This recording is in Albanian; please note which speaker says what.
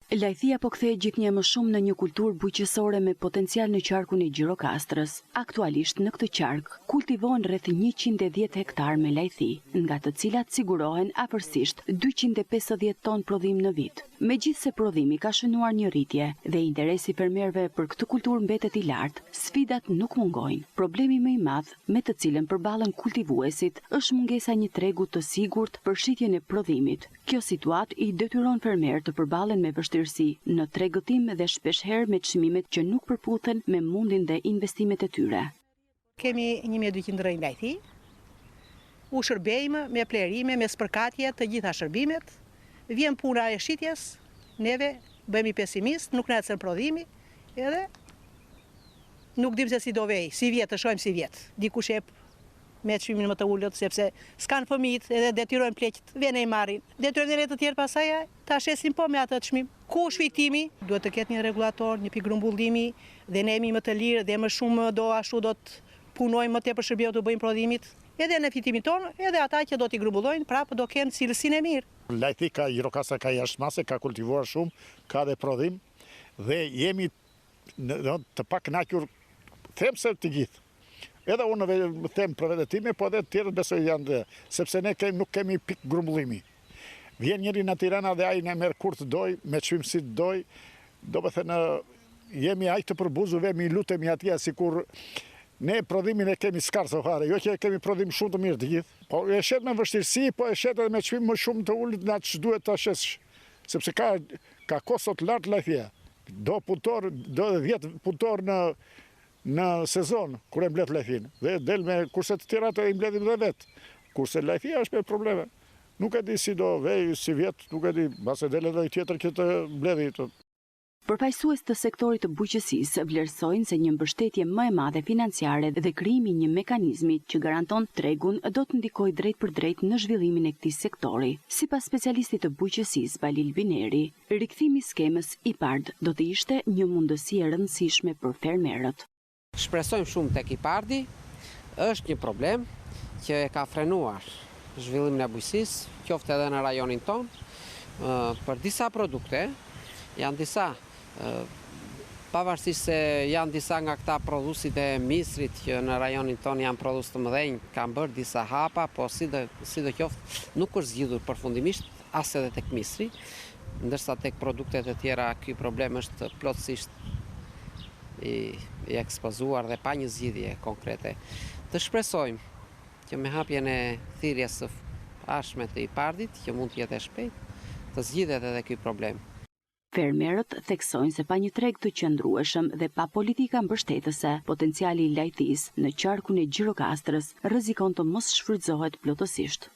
Speaker 1: Lajthia po kthehet gjithnjë më shumë në një kulturë bujqësore me potencial në qarkun e Gjirokastrës. Aktualisht në këtë qark kultivohen rreth 110 hektar me lajthi, nga të cilat sigurohen afërsisht 250 ton prodhim në vit. Megjithse prodhimi ka shënuar një rritje dhe interesi fermerëve për këtë kulturë mbetet i lartë, sfidat nuk mungojnë. Problemi më i madh me të cilën përballen kultivuesit është mungesa një tregu të sigurt për shitjen e prodhimit. Kjo situatë i detyron fermerët të përballen me vështirësi në tregëtim dhe shpeshherë me çmimet që nuk përputhen me mundin dhe investimet e tyre.
Speaker 2: Kemi 1200 rënj lajthi, u shërbejmë me plerime, me spërkatje të gjitha shërbimet, vjen puna e shitjes, neve bëhemi pesimist, nuk na ecën prodhimi, edhe nuk dim se si do vej, si vjet, të shohim si vjet. Dikush jep me çmimin më të ulët, sepse s'kan fëmijët edhe detyrojnë pleqët, vjen e marrin. Detyrojnë të tjerë pasaj, ta shesin po me atë çmim. Ku shfitimi? Duhet të ketë një rregullator, një pikë grumbullimi, dhe ne jemi më të lirë dhe më shumë do të punojmë më tepër shërbim të bëjmë prodhimit, edhe në fitimin tonë, edhe ata që do t'i grumbullojnë, prapë do kenë cilësinë e mirë.
Speaker 3: Lajthi ka Gjirokastra ka jashtëmase, ka kultivuar shumë, ka dhe prodhim dhe jemi të pak kënaqur, them se të gjithë. Edhe unë them për vetë time, po edhe të tjerët besoj janë dhe, sepse ne nuk kemi pikë grumbullimi. Vjen njëri në Tirana dhe ai ne merr kur të doj, me çmim si të doj, do të thënë jemi aq të përbuzuve, mi lutemi atje sikur ne prodhimin e kemi skarso fare, jo që kemi prodhim shumë të mirë të gjithë. Po e shet me vështirësi, po e shet edhe me çmim më shumë të ulët nga ç'duhet ta shesh, sepse ka kosto të lartë lajthia. Do 10 punëtor në sezon kur e mbledh lajthin. Dhe del me kurse të tjera të i mbledhim dhe vetë. Kurse lajthia është me probleme. Nuk e di si do vej, si vjet, nuk e di, base del edhe i tjetër që të mbledhi.
Speaker 1: Përfaqësues të sektorit të bujqësisë vlerësojnë se një mbështetje më e madhe financiare dhe krijimi një mekanizmi që garanton tregun do të ndikojë drejt për drejt në zhvillimin e këtij sektori. Sipas specialistit të bujqësisë Balil Bineri, rikthimi i skemës IPARD do të ishte një mundësi e rëndësishme për fermerët.
Speaker 4: Shpresojmë shumë tek IPARD-i, është një problem që e ka frenuar zhvillimin e bujqësisë, qoftë edhe në rajonin tonë, për disa produkte, janë disa pavarësisht se janë disa nga këta prodhuesit e misrit që në rajonin tonë janë prodhues të mëdhenj, kanë bërë disa hapa, po sidoqoftë nuk është zgjidhur përfundimisht as edhe tek misri, ndërsa tek produktet e tjera ky problem është plotësisht i ekspozuar dhe pa një zgjidhje konkrete. Të shpresojmë që me hapjen e thirrjes së ardhshme të IPARD-it, që mund të jetë e shpejtë, të zgjidhet edhe ky problem.
Speaker 1: Fermerët theksojnë se pa një treg të qëndrueshëm dhe pa politika mbështetëse, potenciali i lajthisë në qarkun e Gjirokastrës rrezikon të mos shfrytëzohet plotësisht.